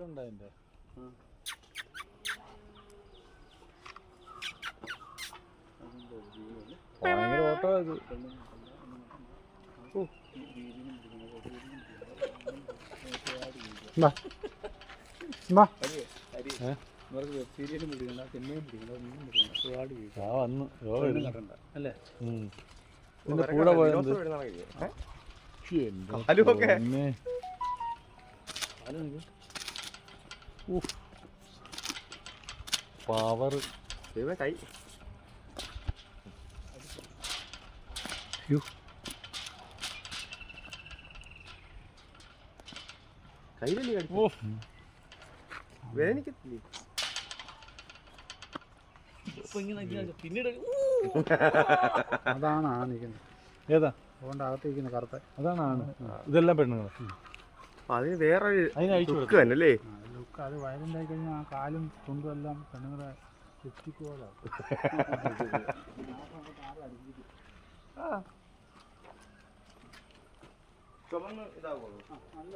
ഉണ്ട് അതിന്റെ. ഭയങ്കര ഓട്ടോ ഇത്. ഇതിന്റെ കൂടെ പോയത് പവർ കൈ കയ്യിലല്ലേ വേദനിക്കത്തില്ലേ? അതാണ് ആ നിൽക്കുന്നത്. ഏതാ അതുകൊണ്ട് അകത്തേക്കുന്ന കറുത്ത അതാണ് ആണ്. ഇതെല്ലാം പെണ്ണുങ്ങൾ. അതിന് വേറൊരു ലുക്ക് തന്നെ അല്ലേ? ലുക്ക് അത് വയലൻ്റായി കഴിഞ്ഞാൽ ആ കാലും തുണ്ടും എല്ലാം പെണ്ണുങ്ങളെ ചുറ്റിക്കോളാം. നല്ല